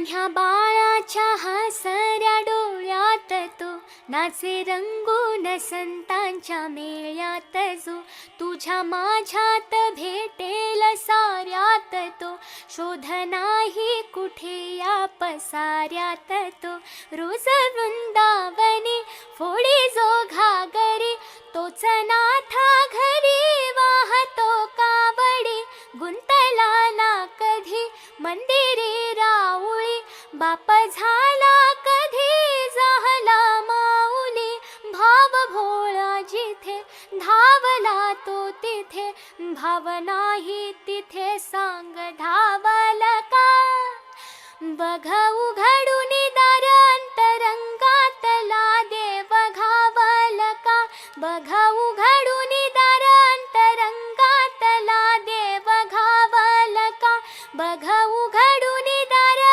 लहान्या बाळाच्या हसऱ्या डोळ्यात तो नाचे रंगून संतांच्या मेळ्यात जो तुझ्या माझ्यात भेटेल साऱ्यात तो शोध नाही कुठे या पसाऱ्यात तो रोज वृंदावनी फोडी जो घागरी तोच नाथा घरी वाहतो कावडी गुंतला ना कधी मंदिरी राऊळी बाप झाला कधी झाला माऊली भाव भोळा जिथे धावला तो तिथे भाव नाही तिथे सांग धावल का बघ उघडून दार अंतरंगातला देव घावल का बघ